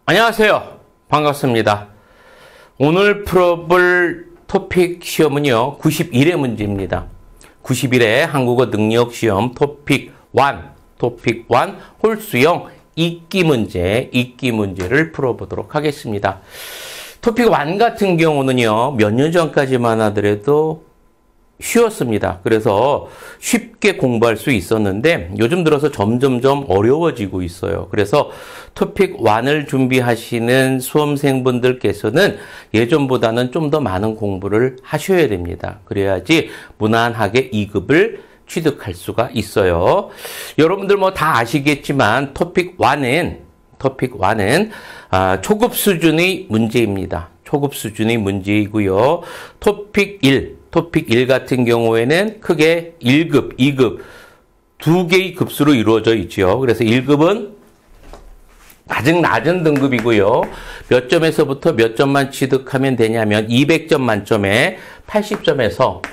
안녕하세요. 반갑습니다. 오늘 풀어볼 토픽 시험은요, 91회 문제입니다. 91회 한국어 능력 시험 토픽 1 홀수형 읽기 문제를 풀어보도록 하겠습니다. 토픽 1 같은 경우는요, 몇 년 전까지만 하더라도 쉬웠습니다. 그래서 쉽게 공부할 수 있었는데 요즘 들어서 점점점 어려워지고 있어요. 그래서 토픽 1을 준비하시는 수험생분들께서는 예전보다는 좀 더 많은 공부를 하셔야 됩니다. 그래야지 무난하게 2급을 취득할 수가 있어요. 여러분들 뭐 다 아시겠지만 토픽 1은 초급 수준의 문제입니다. 초급 수준의 문제이고요. 토픽 1 같은 경우에는 크게 1급, 2급 두 개의 급수로 이루어져 있죠. 그래서 1급은 가장 낮은 등급이고요. 몇 점에서부터 몇 점만 취득하면 되냐면 200점 만점에 80점에서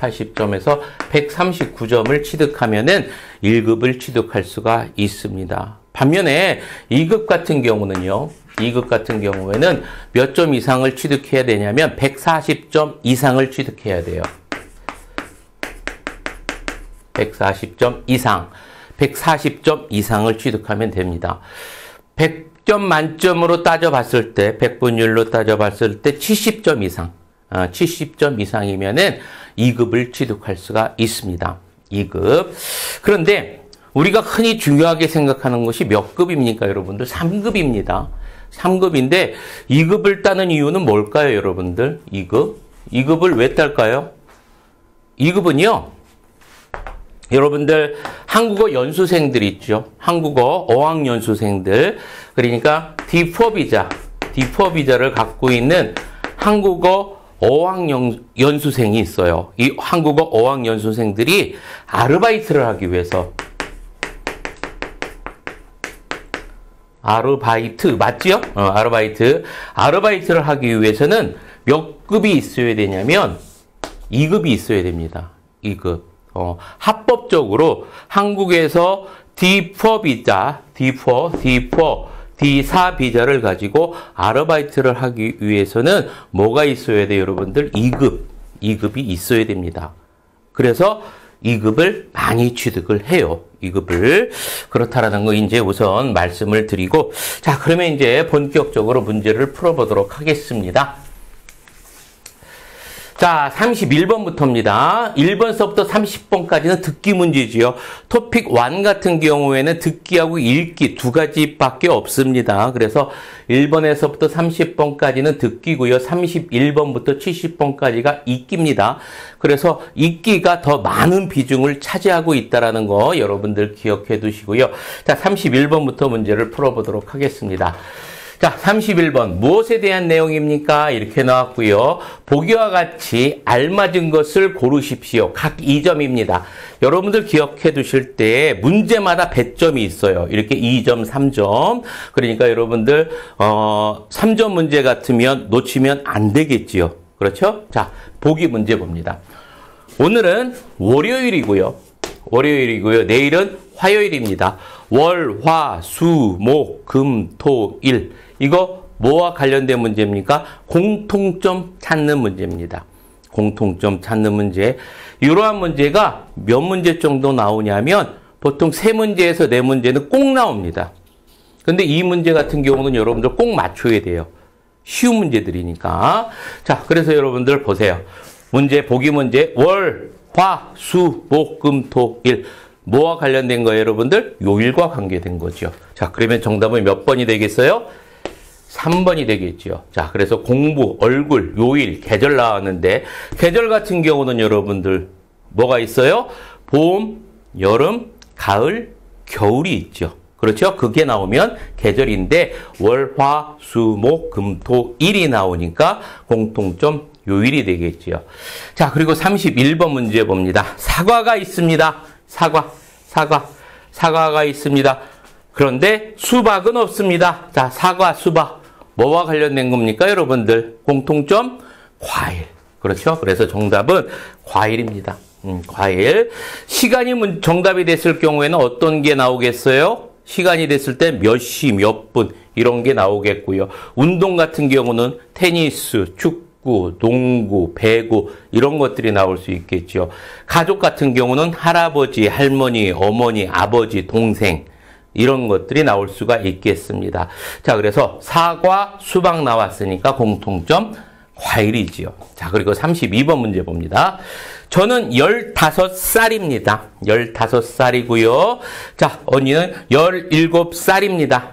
139점을 취득하면은 1급을 취득할 수가 있습니다. 반면에 2급 같은 경우에는 몇 점 이상을 취득해야 되냐면 140점 이상을 취득해야 돼요. 140점 이상을 취득하면 됩니다. 100점 만점으로 따져봤을 때, 100분율로 따져봤을 때 70점 이상, 70점 이상이면은 2급을 취득할 수가 있습니다. 2급. 그런데 우리가 흔히 중요하게 생각하는 것이 몇 급입니까, 여러분들? 3급입니다. 3급인데 2급을 따는 이유는 뭘까요, 여러분들? 2급을 왜 딸까요? 2급은요, 여러분들 한국어 연수생들 있죠. 한국어 어학연수생들. 그러니까 D4 비자를 갖고 있는 한국어 어학연수생이 있어요. 이 한국어 어학연수생들이 아르바이트를 하기 위해서 아르바이트 맞지요? 아르바이트를 하기 위해서는 몇 급이 있어야 되냐면 2급이 있어야 됩니다. 2급. 합법적으로 한국에서 D4 비자를 가지고 아르바이트를 하기 위해서는 뭐가 있어야 돼요, 여러분들? 2급이 있어야 됩니다. 그래서 2급을 많이 취득을 해요. 2급을. 그렇다라는 거 이제 우선 말씀을 드리고, 자, 그러면 이제 본격적으로 문제를 풀어보도록 하겠습니다. 자, 31번부터입니다. 1번서부터 30번까지는 듣기 문제지요. 토픽 1 같은 경우에는 듣기하고 읽기 두 가지밖에 없습니다. 그래서 1번에서부터 30번까지는 듣기고요. 31번부터 70번까지가 읽기입니다. 그래서 읽기가 더 많은 비중을 차지하고 있다는 거 여러분들 기억해 두시고요. 자, 31번부터 문제를 풀어보도록 하겠습니다. 자, 31번. 무엇에 대한 내용입니까? 이렇게 나왔고요. 보기와 같이 알맞은 것을 고르십시오. 각 2점입니다. 여러분들 기억해 두실 때 문제마다 배점이 있어요. 이렇게 2점, 3점. 그러니까 여러분들 3점 문제 같으면 놓치면 안 되겠지요. 그렇죠? 자, 보기 문제 봅니다. 오늘은 월요일이고요. 내일은 화요일입니다. 월, 화, 수, 목, 금, 토, 일. 이거 뭐와 관련된 문제입니까? 공통점 찾는 문제입니다. 공통점 찾는 문제. 이러한 문제가 몇 문제 정도 나오냐면 보통 3문제에서 4문제는 꼭 나옵니다. 근데 이 문제 같은 경우는 여러분들 꼭 맞춰야 돼요. 쉬운 문제들이니까. 자, 그래서 여러분들 보세요. 보기 문제. 월, 화, 수, 목, 금, 토, 일. 뭐와 관련된 거예요, 여러분들? 요일과 관계된 거죠. 자, 그러면 정답은 몇 번이 되겠어요? 3번이 되겠죠. 자, 그래서 공부, 얼굴, 요일, 계절 나왔는데 계절 같은 경우는 여러분들 뭐가 있어요? 봄, 여름, 가을, 겨울이 있죠. 그렇죠? 그게 나오면 계절인데 월, 화, 수, 목, 금, 토, 일이 나오니까 공통점 요일이 되겠죠. 자, 그리고 31번 문제 봅니다. 사과가 있습니다. 사과가 있습니다. 그런데 수박은 없습니다. 자, 사과, 수박. 뭐와 관련된 겁니까, 여러분들? 공통점? 과일. 그렇죠? 그래서 정답은 과일입니다. 과일. 시간이 정답이 됐을 경우에는 어떤 게 나오겠어요? 시간이 됐을 때 몇 시, 몇 분 이런 게 나오겠고요. 운동 같은 경우는 테니스, 축구, 농구, 배구 이런 것들이 나올 수 있겠죠. 가족 같은 경우는 할아버지, 할머니, 어머니, 아버지, 동생 이런 것들이 나올 수가 있겠습니다. 자, 그래서 사과, 수박 나왔으니까 공통점 과일이지요. 자, 그리고 32번 문제 봅니다. 저는 15살입니다. 15살이고요. 자, 언니는 17살입니다.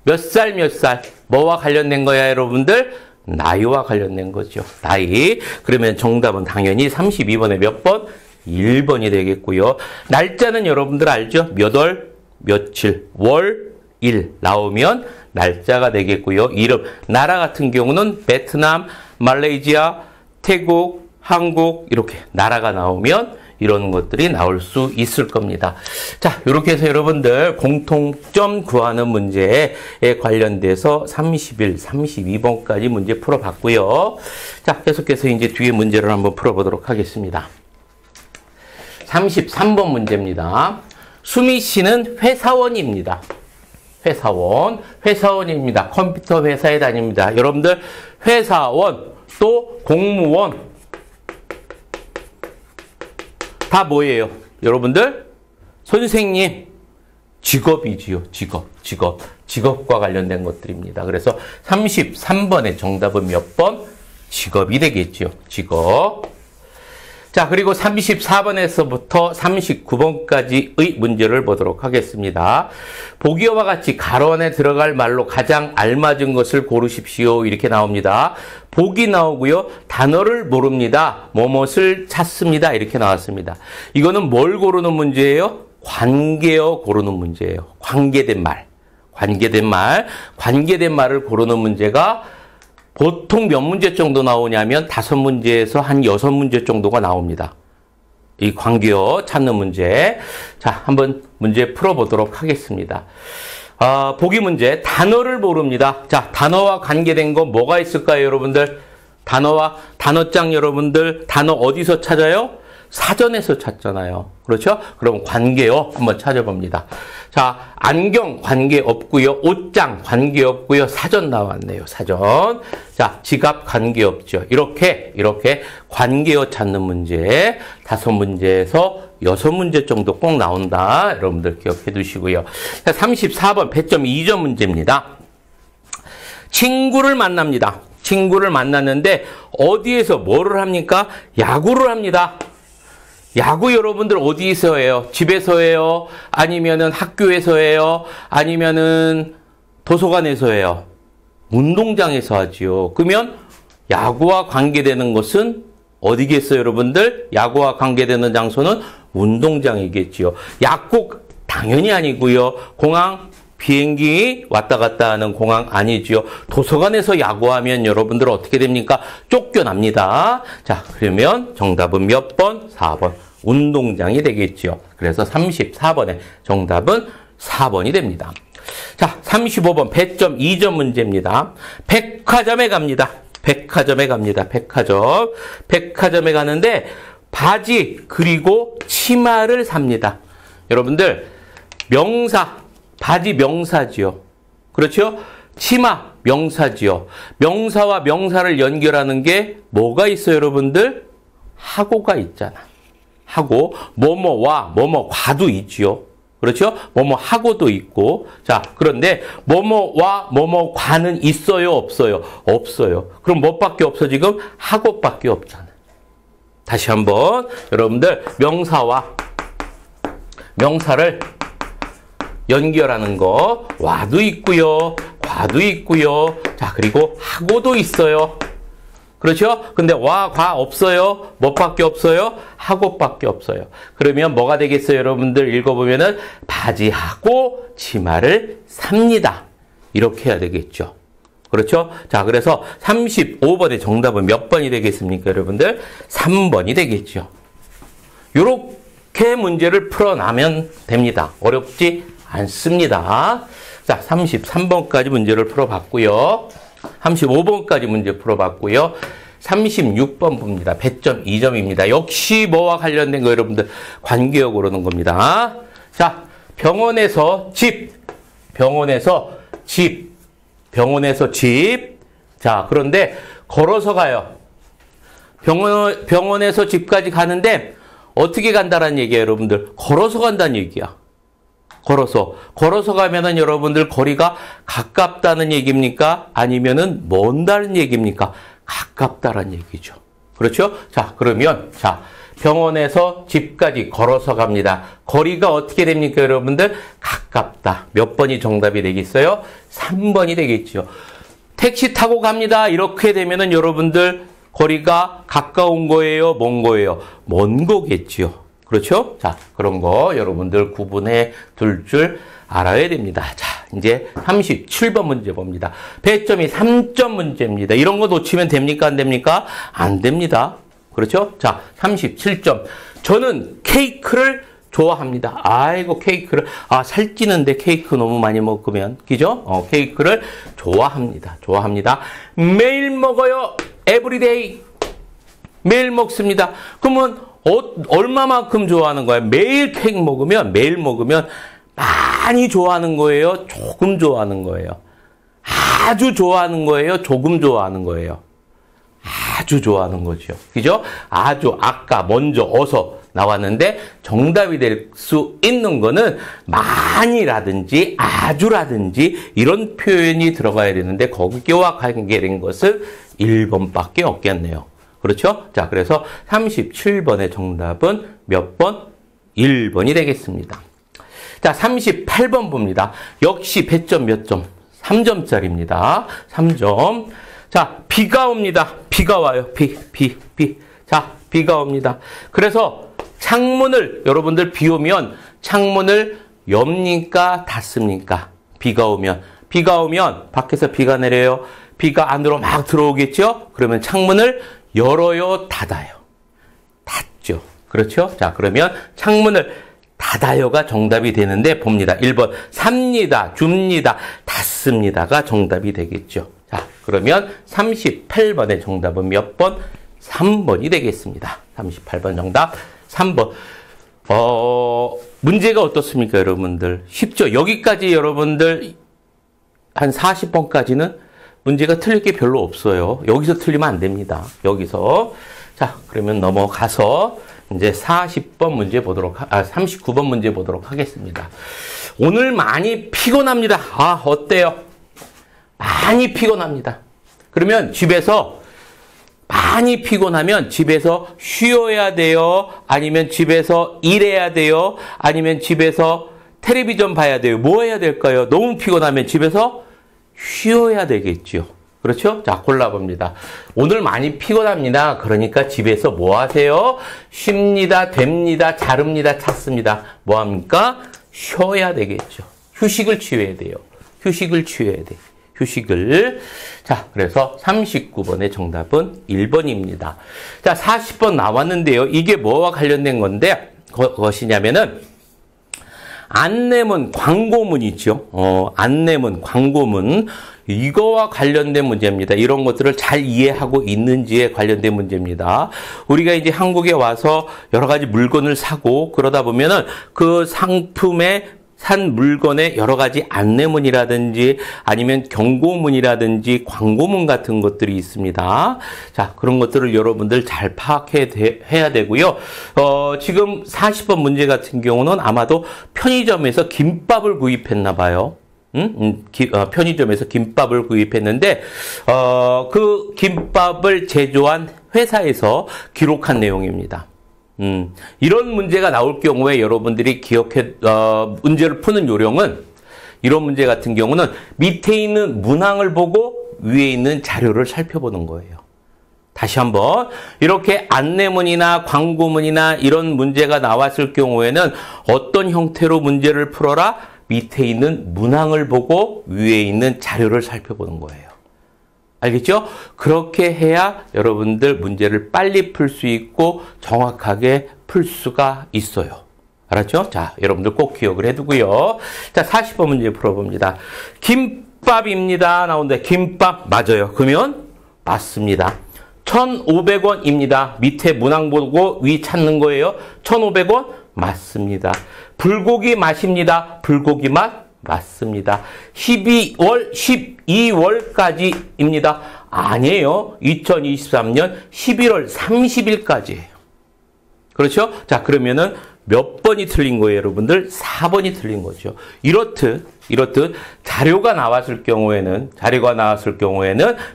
몇 살, 몇 살? 뭐와 관련된 거야, 여러분들? 나이와 관련된 거죠. 나이. 그러면 정답은 당연히 32번에 몇 번? 1번이 되겠고요. 날짜는 여러분들 알죠? 몇 월, 며칠, 월, 일 나오면 날짜가 되겠고요. 이름, 나라 같은 경우는 베트남, 말레이시아, 태국, 한국 이렇게 나라가 나오면 이런 것들이 나올 수 있을 겁니다. 자, 이렇게 해서 여러분들 공통점 구하는 문제에 관련돼서 31, 32번까지 문제 풀어봤고요. 자, 계속해서 이제 뒤에 문제를 한번 풀어보도록 하겠습니다. 33번 문제입니다. 수미 씨는 회사원입니다. 회사원입니다. 컴퓨터 회사에 다닙니다. 여러분들 회사원 또 공무원 다 뭐예요? 여러분들 선생님 직업이지요. 직업과 관련된 것들입니다. 그래서 33번의 정답은 몇 번? 직업이 되겠죠. 직업. 자, 그리고 34번에서부터 39번까지의 문제를 보도록 하겠습니다. 보기와 같이 가로 안에 들어갈 말로 가장 알맞은 것을 고르십시오. 이렇게 나옵니다. 보기 나오고요. 단어를 모릅니다. 뭐뭇을 찾습니다. 이렇게 나왔습니다. 이거는 뭘 고르는 문제예요? 관계어 고르는 문제예요. 관계된 말을 고르는 문제가 보통 몇 문제 정도 나오냐면 5문제에서 한 6문제 정도가 나옵니다. 이 관계어 찾는 문제. 자, 한번 문제 풀어보도록 하겠습니다. 보기 문제. 단어를 모릅니다. 자, 단어와 관계된 거 뭐가 있을까요, 여러분들? 단어장 여러분들, 단어 어디서 찾아요? 사전에서 찾잖아요. 그렇죠? 그럼 관계어 한번 찾아봅니다. 자, 안경 관계 없고요. 옷장 관계 없고요. 사전 나왔네요. 사전. 자, 지갑 관계 없죠. 이렇게 관계어 찾는 문제 5문제에서 6문제 정도 꼭 나온다. 여러분들 기억해 두시고요. 자, 34번 배점 2점 문제입니다. 친구를 만납니다. 친구를 만났는데 어디에서 뭐를 합니까? 야구를 합니다. 야구 여러분들 어디서 해요? 집에서 해요? 아니면은 학교에서 해요? 아니면은 도서관에서 해요? 운동장에서 하지요. 그러면 야구와 관계되는 것은 어디겠어요, 여러분들? 야구와 관계되는 장소는 운동장이겠지요. 약국 당연히 아니고요. 공항, 비행기 왔다 갔다 하는 공항 아니지요. 도서관에서 야구하면 여러분들 어떻게 됩니까? 쫓겨납니다. 자, 그러면 정답은 몇 번? 4번. 운동장이 되겠지요. 그래서 34번의 정답은 4번이 됩니다. 자, 35번 배점 2점 문제입니다. 백화점에 갑니다. 백화점에 가는데 바지 그리고 치마를 삽니다. 여러분들 명사 바지 명사지요. 그렇죠? 치마 명사지요. 명사와 명사를 연결하는 게 뭐가 있어요, 여러분들? 하고가 있잖아. 하고 뭐뭐와 뭐뭐과도 있지요. 그렇죠? 뭐뭐하고도 있고. 자, 그런데 뭐뭐와 뭐뭐과는 있어요, 없어요? 없어요. 그럼 뭐밖에 없어 지금? 하고밖에 없잖아. 다시 한번 여러분들 명사와 명사를 연결하는 거 와도 있고요. 과도 있고요. 자, 그리고 하고도 있어요. 그렇죠? 근데 와, 과 없어요. 뭐밖에 없어요? 하고밖에 없어요. 그러면 뭐가 되겠어요, 여러분들? 읽어보면은 바지하고 치마를 삽니다. 이렇게 해야 되겠죠. 그렇죠? 자, 그래서 35번의 정답은 몇 번이 되겠습니까, 여러분들? 3번이 되겠죠. 요렇게 문제를 풀어나면 됩니다. 어렵지 않습니다. 자, 33번까지 문제를 풀어봤고요. 35번까지 문제 풀어봤고요. 36번 봅니다. 배점 2점입니다. 역시 뭐와 관련된 거 여러분들 관계어 고르는 겁니다. 자, 병원에서 집, 병원에서 집, 병원에서 집. 자, 그런데 걸어서 가요. 병원에서 집까지 가는데 어떻게 간다는 얘기예요, 여러분들? 걸어서 간다는 얘기야. 걸어서 가면은 여러분들 거리가 가깝다는 얘기입니까? 아니면은 먼다는 얘기입니까? 가깝다는 얘기죠. 그렇죠? 자, 그러면 자, 병원에서 집까지 걸어서 갑니다. 거리가 어떻게 됩니까, 여러분들? 가깝다. 몇 번이 정답이 되겠어요? 3번이 되겠죠. 택시 타고 갑니다. 이렇게 되면은 여러분들 거리가 가까운 거예요, 먼 거예요? 먼 거겠지요. 그렇죠? 자, 그런 거 여러분들 구분해 둘 줄 알아야 됩니다. 자, 이제 37번 문제 봅니다. 배점이 3점 문제입니다. 이런 거 놓치면 됩니까? 안 됩니까? 안 됩니다. 그렇죠? 자, 37점. 저는 케이크를 좋아합니다. 아이고, 케이크를. 아, 살찌는데 케이크 너무 많이 먹으면. 그죠? 케이크를 좋아합니다. 매일 먹어요. 에브리데이. 매일 먹습니다. 그러면 얼마만큼 좋아하는 거예요? 매일 매일 먹으면 많이 좋아하는 거예요? 조금 좋아하는 거예요? 아주 좋아하는 거예요? 조금 좋아하는 거예요? 아주 좋아하는 거죠. 그죠? 아주, 아까, 먼저, 어서 나왔는데 정답이 될 수 있는 거는 많이라든지 아주라든지 이런 표현이 들어가야 되는데 거기와 관계된 것은 1번밖에 없겠네요. 그렇죠? 자, 그래서 37번의 정답은 몇 번? 1번이 되겠습니다. 자, 38번 봅니다. 역시 배점 몇 점? 3점짜리입니다. 3점. 자, 비가 옵니다. 비가 와요. 비. 자, 비가 옵니다. 그래서 창문을, 여러분들 비 오면 창문을 엽니까? 닫습니까? 비가 오면 밖에서 비가 내려요. 비가 안으로 막 들어오겠죠? 그러면 창문을 열어요? 닫아요? 닫죠. 그렇죠? 자, 그러면 창문을 닫아요가 정답이 되는데 봅니다. 1번 삽니다, 줍니다, 닫습니다가 정답이 되겠죠. 자, 그러면 38번의 정답은 몇 번? 3번이 되겠습니다. 38번 정답 3번. 문제가 어떻습니까, 여러분들? 쉽죠? 여기까지 여러분들 한 40번까지는 문제가 틀릴 게 별로 없어요. 여기서 틀리면 안 됩니다. 여기서. 자, 그러면 넘어가서 이제 40번 문제 39번 문제 보도록 하겠습니다. 오늘 많이 피곤합니다. 아, 어때요? 많이 피곤합니다. 그러면 집에서 많이 피곤하면 집에서 쉬어야 돼요? 아니면 집에서 일해야 돼요? 아니면 집에서 텔레비전 봐야 돼요? 뭐 해야 될까요? 너무 피곤하면 집에서 쉬어야 되겠죠. 그렇죠? 자, 골라봅니다. 오늘 많이 피곤합니다. 그러니까 집에서 뭐 하세요? 쉽니다, 됩니다, 자릅니다, 찾습니다. 뭐 합니까? 쉬어야 되겠죠. 휴식을 취해야 돼요. 휴식을. 자, 그래서 39번의 정답은 1번입니다. 자, 40번 나왔는데요. 이게 뭐와 관련된 건데, 그것이냐면은, 안내문, 광고문 있죠. 안내문, 광고문. 이거와 관련된 문제입니다. 이런 것들을 잘 이해하고 있는지에 관련된 문제입니다. 우리가 이제 한국에 와서 여러 가지 물건을 사고 그러다 보면은 그 상품에 산 물건에 여러 가지 안내문이라든지 아니면 경고문이라든지 광고문 같은 것들이 있습니다. 자, 그런 것들을 여러분들 잘 파악해야 되고요. 지금 40번 문제 같은 경우는 아마도 편의점에서 김밥을 구입했나 봐요. 편의점에서 김밥을 구입했는데 그 김밥을 제조한 회사에서 기록한 내용입니다. 이런 문제가 나올 경우에 여러분들이 문제를 푸는 요령은 이런 문제 같은 경우는 밑에 있는 문항을 보고 위에 있는 자료를 살펴보는 거예요. 다시 한번 이렇게 안내문이나 광고문이나 이런 문제가 나왔을 경우에는 어떤 형태로 문제를 풀어라? 밑에 있는 문항을 보고 위에 있는 자료를 살펴보는 거예요. 알겠죠? 그렇게 해야 여러분들 문제를 빨리 풀 수 있고 정확하게 풀 수가 있어요. 알았죠? 자, 여러분들 꼭 기억을 해두고요. 자, 40번 문제 풀어봅니다. 김밥입니다. 나온다. 김밥 맞아요. 그러면 맞습니다. 1,500원입니다. 밑에 문항 보고 위 찾는 거예요. 1,500원? 맞습니다. 불고기 맛입니다. 불고기 맛 맞습니다. 12월까지입니다. 아니에요. 2023년 11월 30일까지예요. 그렇죠? 자, 그러면은 몇 번이 틀린 거예요, 여러분들? 4번이 틀린 거죠. 이렇듯 자료가 나왔을 경우에는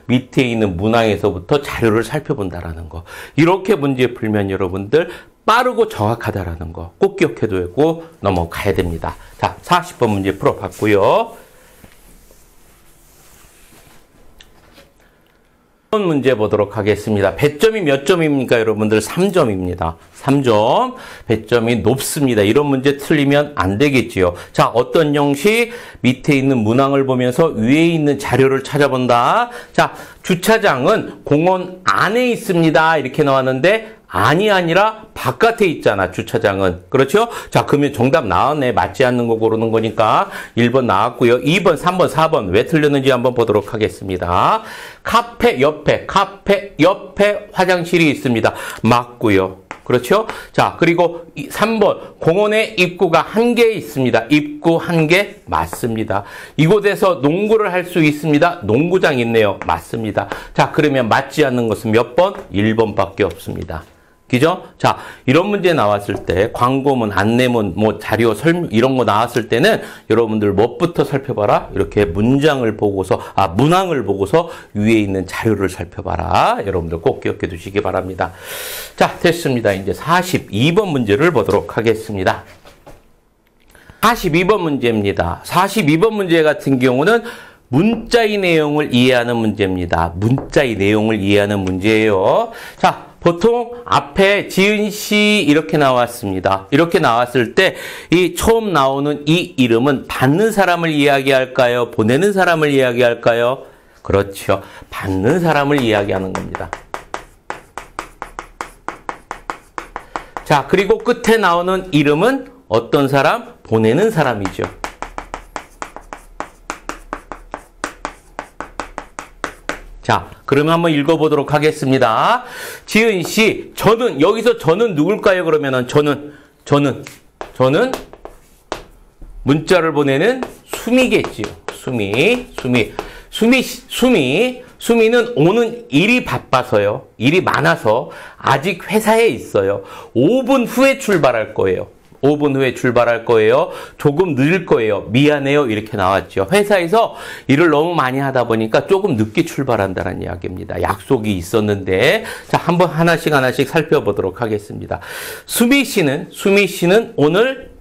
밑에 있는 문항에서부터 자료를 살펴본다라는 거. 이렇게 문제 풀면 여러분들 빠르고 정확하다라는 거 꼭 기억해두고 넘어가야 됩니다. 자, 40번 문제 풀어봤고요. 문제 보도록 하겠습니다. 배점이 몇 점입니까, 여러분들? 3점입니다. 3점. 배점이 높습니다. 이런 문제 틀리면 안 되겠지요. 자, 어떤 형식? 밑에 있는 문항을 보면서 위에 있는 자료를 찾아본다. 자, 주차장은 공원 안에 있습니다. 이렇게 나왔는데 아니라 바깥에 있잖아, 주차장은. 그렇죠? 자, 그러면 정답 나왔네. 맞지 않는 거 고르는 거니까 1번 나왔고요. 2번, 3번, 4번 왜 틀렸는지 한번 보도록 하겠습니다. 카페 옆에 화장실이 있습니다. 맞고요. 그렇죠? 자, 그리고 3번 공원에 입구가 1개 있습니다. 입구 1개 맞습니다. 이곳에서 농구를 할 수 있습니다. 농구장 있네요. 맞습니다. 자, 그러면 맞지 않는 것은 몇 번? 1번밖에 없습니다. 그죠? 자, 이런 문제 나왔을 때 광고문, 안내문, 뭐 자료 설명 이런 거 나왔을 때는 여러분들 뭐부터 살펴봐라? 이렇게 문항을 보고서 위에 있는 자료를 살펴봐라. 여러분들 꼭 기억해 두시기 바랍니다. 자, 됐습니다. 이제 42번 문제를 보도록 하겠습니다. 42번 문제입니다. 42번 문제 같은 경우는 문자의 내용을 이해하는 문제입니다. 문자의 내용을 이해하는 문제예요. 자, 보통 앞에 지은 시 이렇게 나왔습니다. 이렇게 나왔을 때 이 처음 나오는 이 이름은 받는 사람을 이야기할까요? 보내는 사람을 이야기할까요? 그렇죠. 받는 사람을 이야기하는 겁니다. 자, 그리고 끝에 나오는 이름은 어떤 사람? 보내는 사람이죠. 자, 그러면 한번 읽어보도록 하겠습니다. 지은 씨, 저는, 여기서 저는 누굴까요? 그러면은 저는 문자를 보내는 수미겠지요. 수미는 오는 일이 바빠서요. 일이 많아서 아직 회사에 있어요. 5분 후에 출발할 거예요. 5분 후에 출발할 거예요. 조금 늦을 거예요. 미안해요. 이렇게 나왔죠. 회사에서 일을 너무 많이 하다 보니까 조금 늦게 출발한다는 이야기입니다. 약속이 있었는데, 자, 한번 하나씩 살펴보도록 하겠습니다. 수미 씨는 오늘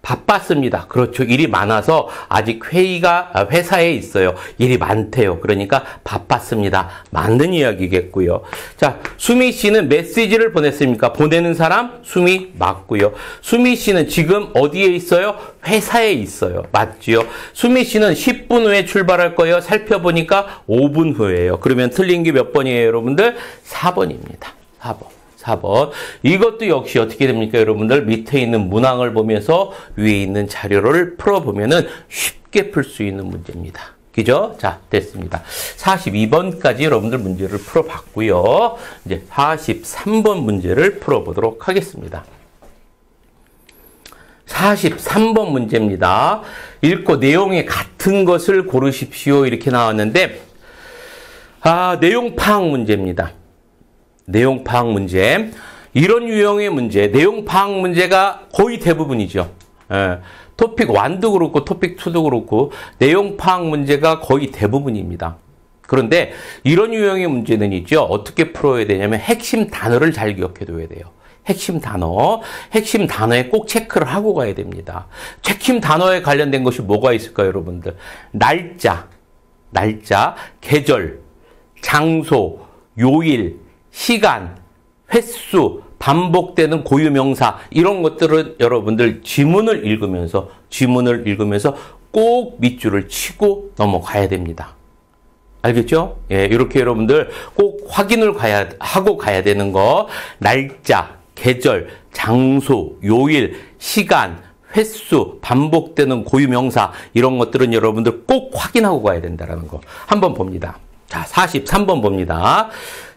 바빴습니다. 그렇죠. 일이 많아서 아직 회사에 있어요. 일이 많대요. 그러니까 바빴습니다. 맞는 이야기겠고요. 자, 수미 씨는 메시지를 보냈습니까? 보내는 사람? 수미 맞고요. 수미 씨는 지금 어디에 있어요? 회사에 있어요. 맞지요? 수미 씨는 10분 후에 출발할 거예요. 살펴보니까 5분 후예요. 그러면 틀린 게 몇 번이에요, 여러분들? 4번입니다. 4번. 이것도 역시 어떻게 됩니까, 여러분들? 밑에 있는 문항을 보면서 위에 있는 자료를 풀어보면은 쉽게 풀 수 있는 문제입니다. 그죠? 자, 됐습니다. 42번까지 여러분들 문제를 풀어봤고요. 이제 43번 문제를 풀어보도록 하겠습니다. 43번 문제입니다. 읽고 내용이 같은 것을 고르십시오. 이렇게 나왔는데, 내용 파악 문제입니다. 내용 파악 문제. 이런 유형의 문제, 내용 파악 문제가 거의 대부분이죠. 토픽 1도 그렇고 토픽 2도 그렇고 내용 파악 문제가 거의 대부분입니다. 그런데 이런 유형의 문제는 있죠. 어떻게 풀어야 되냐면 핵심 단어를 잘 기억해둬야 돼요. 핵심 단어에 꼭 체크를 하고 가야 됩니다. 핵심 단어에 관련된 것이 뭐가 있을까요, 여러분들? 날짜, 계절, 장소, 요일, 시간, 횟수, 반복되는 고유명사 이런 것들은 여러분들 지문을 읽으면서 꼭 밑줄을 치고 넘어가야 됩니다. 알겠죠? 예, 이렇게 여러분들 꼭 확인을 하고 가야 되는 거. 날짜, 계절, 장소, 요일, 시간, 횟수, 반복되는 고유명사 이런 것들은 여러분들 꼭 확인하고 가야 된다는 거. 한번 봅니다. 자, 43번 봅니다.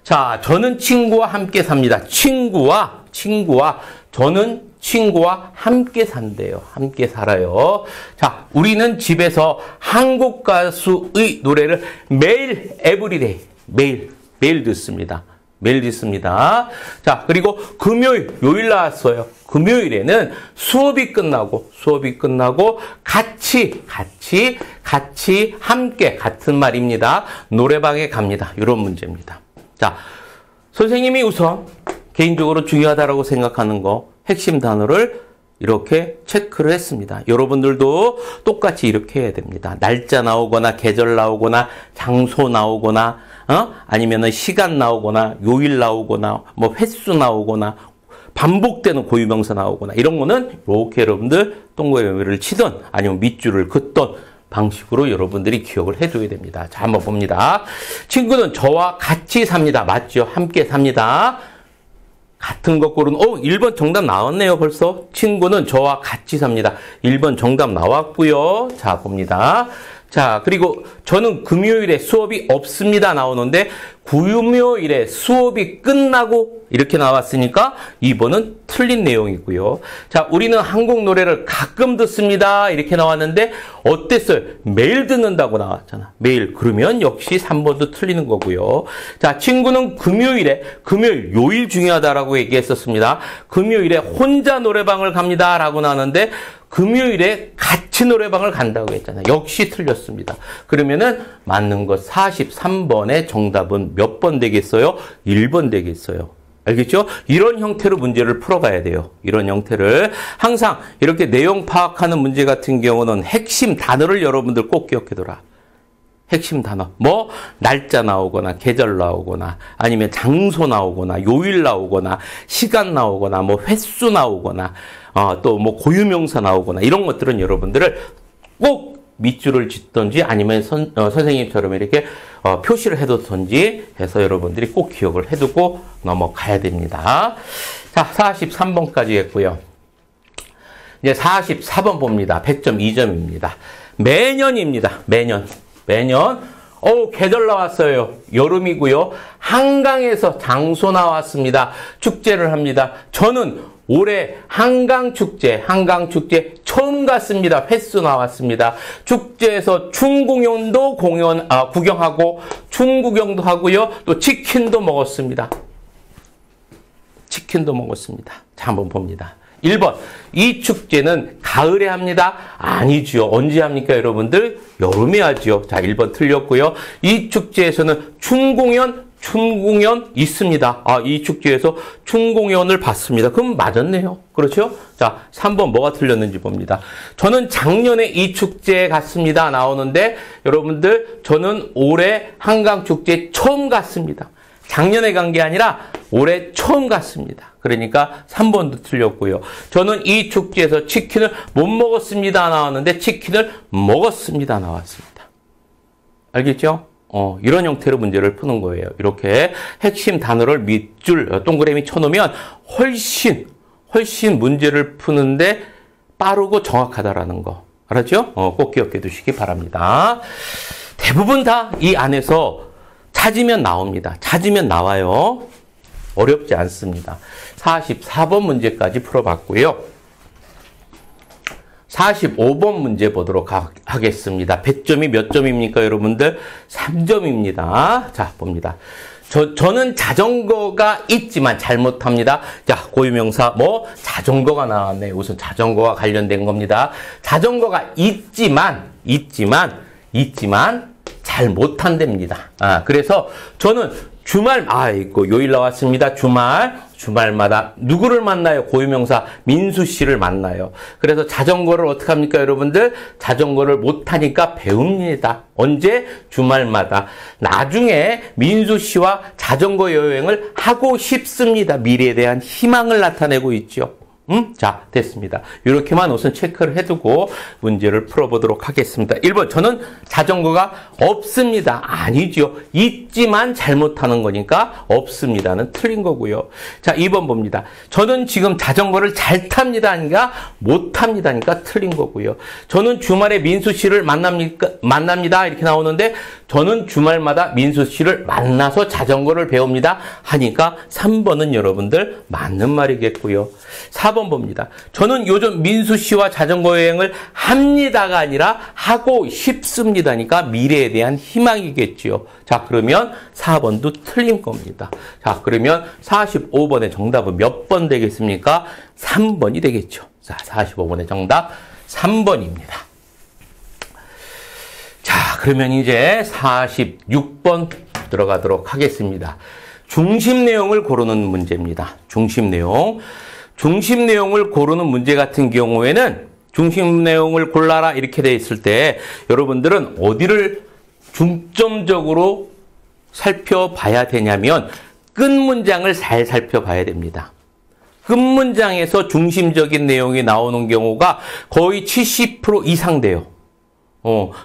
자, 저는 친구와 함께 삽니다. 친구와 저는 친구와 함께 산대요. 함께 살아요. 자, 우리는 집에서 한국 가수의 노래를 매일 에브리데이 매일 듣습니다. 매일 듣습니다. 자, 그리고 요일 나왔어요. 금요일에는 수업이 끝나고 같이 함께 같은 말입니다. 노래방에 갑니다. 이런 문제입니다. 자, 선생님이 우선 개인적으로 중요하다고 생각하는 거 핵심 단어를 이렇게 체크를 했습니다. 여러분들도 똑같이 이렇게 해야 됩니다. 날짜 나오거나 계절 나오거나 장소 나오거나 아니면은 시간 나오거나 요일 나오거나 뭐 횟수 나오거나 반복되는 고유명사 나오거나 이런 거는 이렇게 여러분들 동그라미를 치든 아니면 밑줄을 긋던 방식으로 여러분들이 기억을 해줘야 됩니다. 자, 한번 봅니다. 친구는 저와 같이 삽니다. 맞죠? 함께 삽니다. 같은 거 고르는 1번 정답 나왔네요. 벌써. 친구는 저와 같이 삽니다. 1번 정답 나왔고요. 자, 봅니다. 자, 그리고 저는 금요일에 수업이 없습니다 나오는데 금요일에 수업이 끝나고 이렇게 나왔으니까 2번은 틀린 내용이고요. 자, 우리는 한국 노래를 가끔 듣습니다 이렇게 나왔는데 어땠어요? 매일 듣는다고 나왔잖아. 매일. 그러면 역시 3번도 틀리는 거고요. 자, 친구는 금요일 요일 중요하다라고 얘기했었습니다. 금요일에 혼자 노래방을 갑니다 라고 나왔는데 금요일에 같이 노래방을 간다고 했잖아요. 역시 틀렸습니다. 그러면은 맞는 것 43번의 정답은 몇 번 되겠어요? 1번 되겠어요. 알겠죠? 이런 형태로 문제를 풀어가야 돼요. 이런 형태를. 항상 이렇게 내용 파악하는 문제 같은 경우는 핵심 단어를 여러분들 꼭 기억해둬라. 핵심 단어. 뭐 날짜 나오거나 계절 나오거나 아니면 장소 나오거나 요일 나오거나 시간 나오거나 뭐 횟수 나오거나 또 뭐 고유명사 나오거나 이런 것들은 여러분들을 꼭 밑줄을 짓든지 아니면 선생님처럼 이렇게 표시를 해두든지 해서 여러분들이 꼭 기억을 해두고 넘어가야 됩니다. 자, 43번까지 했고요. 이제 44번 봅니다. 100점 2점입니다. 매년입니다. 매년. 계절 나왔어요. 여름이고요. 한강에서 장소 나왔습니다. 축제를 합니다. 저는 올해 한강축제 처음 갔습니다. 횟수 나왔습니다. 축제에서 춤공연도 구경하고 춤구경도 하고요. 또 치킨도 먹었습니다. 자, 한번 봅니다. 1번. 이 축제는 가을에 합니다. 아니죠. 언제 합니까, 여러분들? 여름에 하죠. 자, 1번 틀렸고요. 이 축제에서는 춤공연 있습니다. 이 축제에서 춤공연을 봤습니다. 그럼 맞았네요. 그렇죠? 자, 3번 뭐가 틀렸는지 봅니다. 저는 작년에 이 축제에 갔습니다. 나오는데 여러분들 저는 올해 한강축제 처음 갔습니다. 작년에 간 게 아니라 올해 처음 갔습니다. 그러니까 3번도 틀렸고요. 저는 이 축제에서 치킨을 못 먹었습니다. 나왔는데 치킨을 먹었습니다. 나왔습니다. 알겠죠? 이런 형태로 문제를 푸는 거예요. 이렇게 핵심 단어를 밑줄 동그라미 쳐놓으면 훨씬 문제를 푸는데 빠르고 정확하다라는 거. 알았죠? 꼭 기억해 두시기 바랍니다. 대부분 다 이 안에서 찾으면 나옵니다. 찾으면 나와요. 어렵지 않습니다. 44번 문제까지 풀어봤고요. 45번 문제 보도록 하겠습니다. 100점이 몇 점입니까, 여러분들? 3점입니다. 자, 봅니다. 저는 자전거가 있지만 잘 못합니다. 자, 고유명사 자전거가 나왔네요. 우선 자전거와 관련된 겁니다. 자전거가 있지만 잘 못한답니다. 그래서 저는 요일 나왔습니다. 주말마다 누구를 만나요? 고유명사 민수 씨를 만나요. 그래서 자전거를 어떻게 합니까, 여러분들? 자전거를 못하니까 배웁니다. 언제? 주말마다. 나중에 민수 씨와 자전거 여행을 하고 싶습니다. 미래에 대한 희망을 나타내고 있죠. 자, 됐습니다. 이렇게만 우선 체크를 해두고 문제를 풀어보도록 하겠습니다. 1번, 저는 자전거가 없습니다. 아니죠. 있지만 잘못하는 거니까 없습니다는 틀린 거고요. 자, 2번 봅니다. 저는 지금 자전거를 잘 탑니다. 아니까 못 탑니다니까 틀린 거고요. 저는 주말에 민수 씨를 만납니다. 이렇게 나오는데 저는 주말마다 민수 씨를 만나서 자전거를 배웁니다. 하니까 3번은 여러분들 맞는 말이겠고요. 4번 4번 봅니다. 저는 요즘 민수 씨와 자전거 여행을 합니다가 아니라 하고 싶습니다니까 미래에 대한 희망이겠지요. 자, 그러면 4번도 틀린 겁니다. 자, 그러면 45번의 정답은 몇 번 되겠습니까? 3번이 되겠죠. 자, 45번의 정답 3번입니다. 자, 그러면 이제 46번 들어가도록 하겠습니다. 중심 내용을 고르는 문제입니다. 중심 내용. 중심 내용을 고르는 문제 같은 경우에는 중심 내용을 골라라 이렇게 돼 있을 때 여러분들은 어디를 중점적으로 살펴봐야 되냐면 끝 문장을 잘 살펴봐야 됩니다. 끝 문장에서 중심적인 내용이 나오는 경우가 거의 70% 이상 돼요.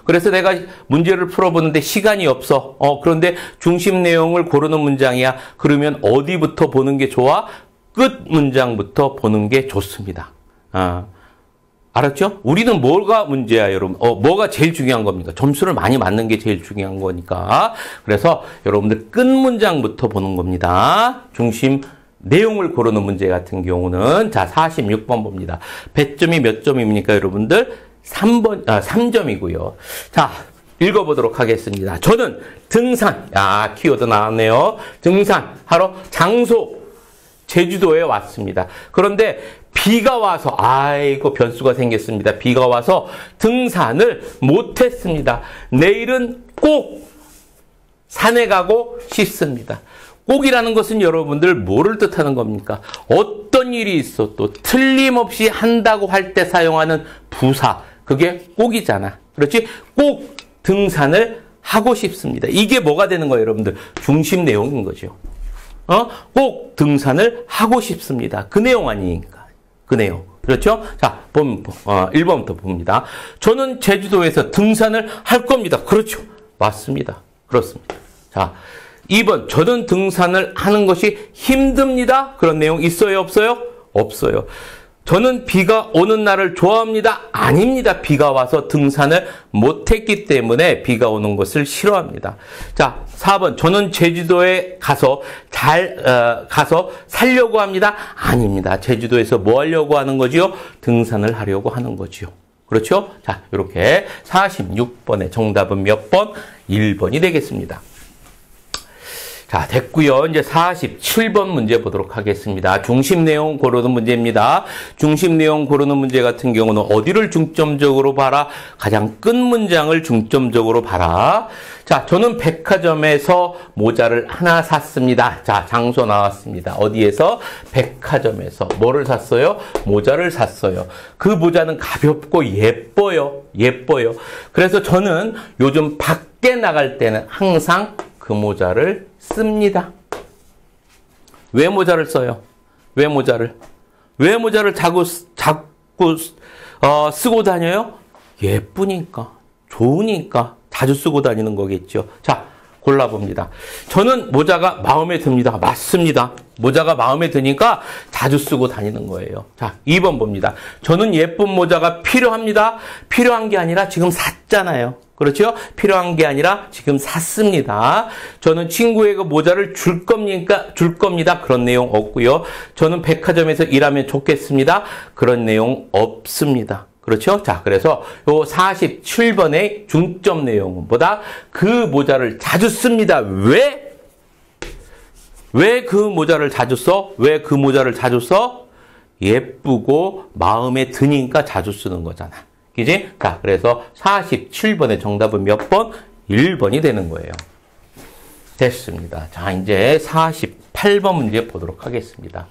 그래서 내가 문제를 풀어보는데 시간이 없어. 그런데 중심 내용을 고르는 문장이야. 그러면 어디부터 보는 게 좋아? 끝 문장부터 보는 게 좋습니다. 알았죠? 우리는 뭐가 문제야, 여러분? 뭐가 제일 중요한 겁니까? 점수를 많이 맞는 게 제일 중요한 거니까. 그래서 여러분들 끝 문장부터 보는 겁니다. 중심 내용을 고르는 문제 같은 경우는 자, 46번 봅니다. 배점이 몇 점입니까, 여러분들? 3점이고요. 자, 읽어보도록 하겠습니다. 저는 등산, 키워드 나왔네요. 등산하러 장소, 제주도에 왔습니다. 그런데 비가 와서, 아이고, 변수가 생겼습니다. 비가 와서 등산을 못했습니다. 내일은 꼭 산에 가고 싶습니다. 꼭이라는 것은 여러분들 뭐를 뜻하는 겁니까? 어떤 일이 있어도 틀림없이 한다고 할 때 사용하는 부사. 그게 꼭이잖아. 그렇지? 꼭 등산을 하고 싶습니다. 이게 뭐가 되는 거예요, 여러분들? 중심 내용인 거죠. 꼭 등산을 하고 싶습니다. 그 내용 아니니까. 그 내용. 그렇죠? 자, 1번부터 봅니다. 저는 제주도에서 등산을 할 겁니다. 그렇죠. 맞습니다. 그렇습니다. 자, 2번. 저는 등산을 하는 것이 힘듭니다. 그런 내용 있어요? 없어요? 없어요. 저는 비가 오는 날을 좋아합니다. 아닙니다. 비가 와서 등산을 못했기 때문에 비가 오는 것을 싫어합니다. 자, 4번. 저는 제주도에 가서 가서 살려고 합니다. 아닙니다. 제주도에서 뭐 하려고 하는 거지요? 등산을 하려고 하는 거지요. 그렇죠? 자, 이렇게 46번의 정답은 몇 번? 1번이 되겠습니다. 자, 됐고요. 이제 47번 문제 보도록 하겠습니다. 중심 내용 고르는 문제입니다. 중심 내용 고르는 문제 같은 경우는 어디를 중점적으로 봐라? 가장 끝 문장을 중점적으로 봐라. 자, 저는 백화점에서 모자를 하나 샀습니다. 자, 장소 나왔습니다. 어디에서? 백화점에서. 뭐를 샀어요? 모자를 샀어요. 그 모자는 가볍고 예뻐요. 예뻐요. 그래서 저는 요즘 밖에 나갈 때는 항상 그 모자를 씁니다. 왜 모자를 써요? 왜 모자를 자꾸 쓰고 다녀요? 예쁘니까, 좋으니까 자주 쓰고 다니는 거겠죠. 자, 골라봅니다. 저는 모자가 마음에 듭니다. 맞습니다. 모자가 마음에 드니까 자주 쓰고 다니는 거예요. 자, 2번 봅니다. 저는 예쁜 모자가 필요합니다. 필요한 게 아니라 지금 샀잖아요. 그렇죠? 필요한 게 아니라 지금 샀습니다. 저는 친구에게 모자를 줄 겁니다. 그런 내용 없고요. 저는 백화점에서 일하면 좋겠습니다. 그런 내용 없습니다. 그렇죠? 자, 그래서 요 47번의 중점 내용은 뭐다? 그 모자를 자주 씁니다. 왜 그 모자를 자주 써? 왜 그 모자를 자주 써? 예쁘고 마음에 드니까 자주 쓰는 거잖아. 그지? 자, 그래서 47번의 정답은 몇 번? 1번이 되는 거예요. 됐습니다. 자, 이제 48번 문제 보도록 하겠습니다.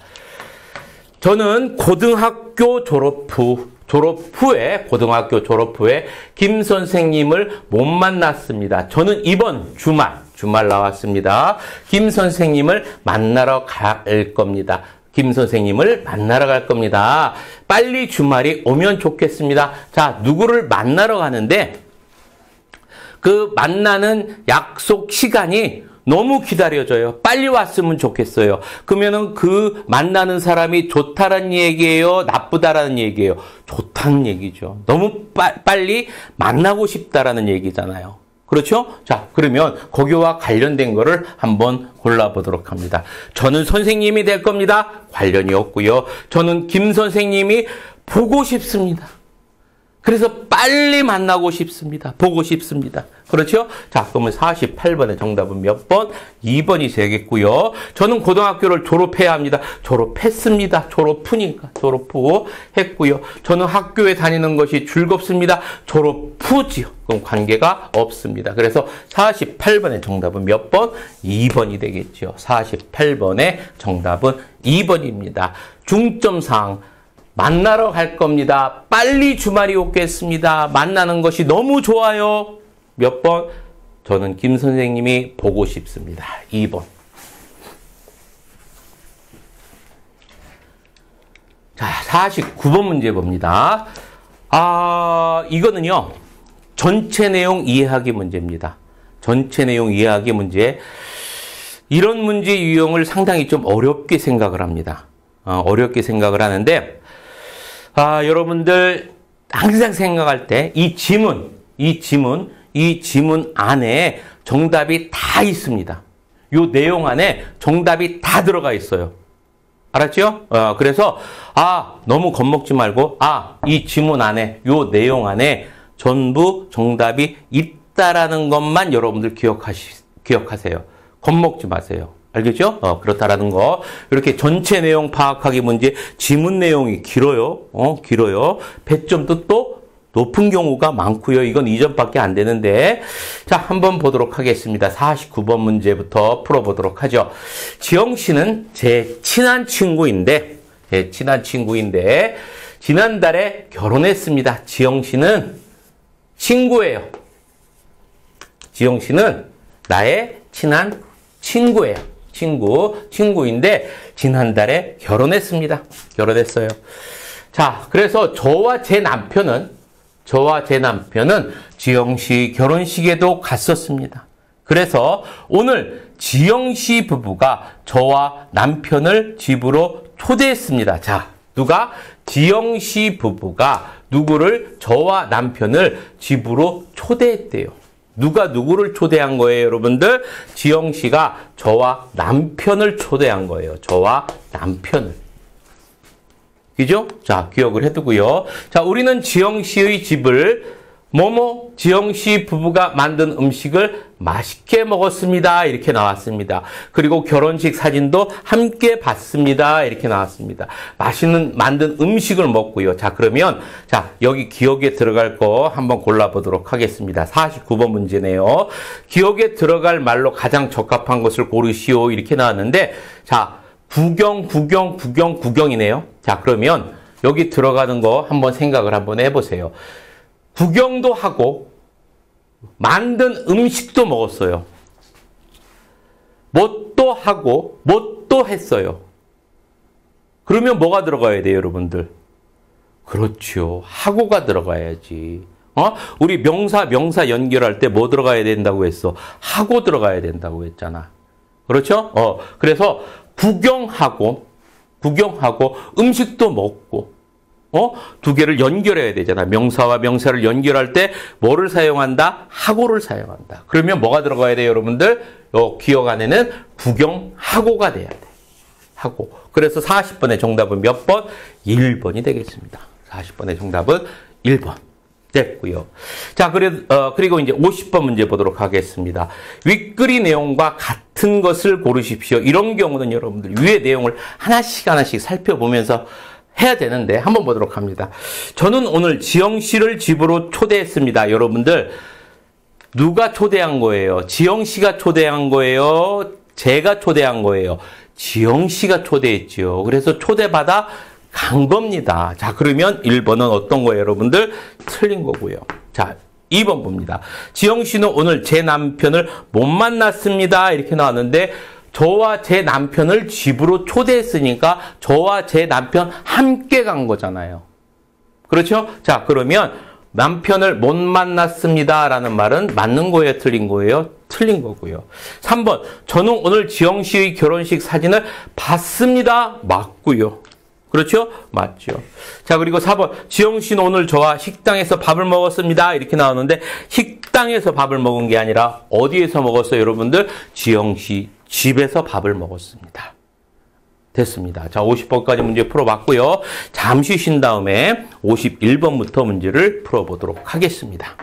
저는 고등학교 졸업 후에 김 선생님을 못 만났습니다. 저는 이번 주말 나왔습니다. 김 선생님을 만나러 갈 겁니다. 김 선생님을 만나러 갈 겁니다. 빨리 주말이 오면 좋겠습니다. 자, 누구를 만나러 가는데 그 만나는 약속 시간이 너무 기다려져요. 빨리 왔으면 좋겠어요. 그러면은 그 만나는 사람이 좋다라는 얘기예요? 나쁘다라는 얘기예요? 좋다는 얘기죠. 너무 빨리 만나고 싶다라는 얘기잖아요. 그렇죠? 자, 그러면 거기와 관련된 거를 한번 골라보도록 합니다. 저는 선생님이 될 겁니다. 관련이 없고요. 저는 김 선생님이 보고 싶습니다. 그래서 빨리 만나고 싶습니다. 보고 싶습니다. 그렇죠? 자, 그러면 48번의 정답은 몇 번? 2번이 되겠고요. 저는 고등학교를 졸업해야 합니다. 졸업했습니다. 졸업 후 했고요. 저는 학교에 다니는 것이 즐겁습니다. 졸업 후지요. 그럼 관계가 없습니다. 그래서 48번의 정답은 몇 번? 2번이 되겠죠. 48번의 정답은 2번입니다. 중점사항. 만나러 갈 겁니다. 빨리 주말이 오겠습니다. 만나는 것이 너무 좋아요. 몇 번? 저는 김 선생님이 보고 싶습니다. 2번. 자, 49번 문제 봅니다. 이거는요. 전체 내용 이해하기 문제입니다. 전체 내용 이해하기 문제. 이런 문제 유형을 상당히 좀 어렵게 생각을 합니다. 어렵게 생각을 하는데 여러분들 항상 생각할 때 이 지문 안에 정답이 다 있습니다. 이 내용 안에 정답이 다 들어가 있어요. 알았죠? 그래서 너무 겁먹지 말고 이 지문 안에 이 내용 안에 전부 정답이 있다라는 것만 여러분들 기억하세요. 겁먹지 마세요. 알겠죠? 그렇다라는 거. 이렇게 전체 내용 파악하기 문제, 지문 내용이 길어요. 길어요. 배점도 또 높은 경우가 많고요. 이건 2점밖에 안 되는데. 자, 한번 보도록 하겠습니다. 49번 문제부터 풀어보도록 하죠. 지영 씨는 제 친한 친구인데, 지난달에 결혼했습니다. 지영 씨는 친구예요. 지영 씨는 나의 친한 친구예요. 친구인데 지난달에 결혼했습니다. 결혼했어요. 자, 그래서 저와 제 남편은 지영 씨 결혼식에도 갔었습니다. 그래서 오늘 지영 씨 부부가 저와 남편을 집으로 초대했습니다. 자, 누가? 지영 씨 부부가 저와 남편을 집으로 초대했대요. 누가 누구를 초대한 거예요, 여러분들? 지영 씨가 저와 남편을 초대한 거예요. 저와 남편을. 그죠? 자, 기억을 해두고요. 자, 우리는 지영 씨의 집을 지영 씨 부부가 만든 음식을 맛있게 먹었습니다. 이렇게 나왔습니다. 그리고 결혼식 사진도 함께 봤습니다. 이렇게 나왔습니다. 만든 음식을 먹고요. 자, 그러면, 여기 기억에 들어갈 거 한번 골라보도록 하겠습니다. 49번 문제네요. 기억에 들어갈 말로 가장 적합한 것을 고르시오. 이렇게 나왔는데, 자, 구경이네요. 자, 그러면 여기 들어가는 거 한번 생각을 한번 해보세요. 구경도 하고 만든 음식도 먹었어요. 뭣도 하고 뭣도 했어요. 그러면 뭐가 들어가야 돼요, 여러분들? 그렇죠. 하고가 들어가야지. 우리 명사 연결할 때 뭐 들어가야 된다고 했어? 하고 들어가야 된다고 했잖아. 그렇죠? 그래서 구경하고 음식도 먹고 두 개를 연결해야 되잖아. 명사와 명사를 연결할 때 뭐를 사용한다? 하고를 사용한다. 그러면 뭐가 들어가야 돼요, 여러분들? 기억 안에는 구경하고가 돼야 돼. 하고. 그래서 40번의 정답은 몇 번? 1번이 되겠습니다. 40번의 정답은 1번. 됐고요. 자, 그리고 이제 50번 문제 보도록 하겠습니다. 윗글의 내용과 같은 것을 고르십시오. 이런 경우는 여러분들 위의 내용을 하나씩 살펴보면서 해야 되는데 한번 보도록 합니다. 저는 오늘 지영 씨를 집으로 초대했습니다. 여러분들 누가 초대한 거예요? 지영 씨가 초대한 거예요? 제가 초대한 거예요? 지영 씨가 초대했지요. 그래서 초대받아 간 겁니다. 자, 그러면 1번은 어떤 거예요, 여러분들? 틀린 거고요. 자, 2번 봅니다. 지영 씨는 오늘 제 남편을 못 만났습니다. 이렇게 나왔는데 저와 제 남편을 집으로 초대했으니까 저와 제 남편 함께 간 거잖아요. 그렇죠? 자, 그러면 남편을 못 만났습니다 라는 말은 맞는 거예요, 틀린 거예요? 틀린 거고요. 3번, 저는 오늘 지영 씨의 결혼식 사진을 봤습니다. 맞고요. 그렇죠? 맞죠. 자, 그리고 4번. 지영 씨는 오늘 저와 식당에서 밥을 먹었습니다. 이렇게 나오는데 식당에서 밥을 먹은 게 아니라 어디에서 먹었어요, 여러분들? 지영 씨 집에서 밥을 먹었습니다. 됐습니다. 자, 50번까지 문제 풀어봤고요. 잠시 쉰 다음에 51번부터 문제를 풀어보도록 하겠습니다.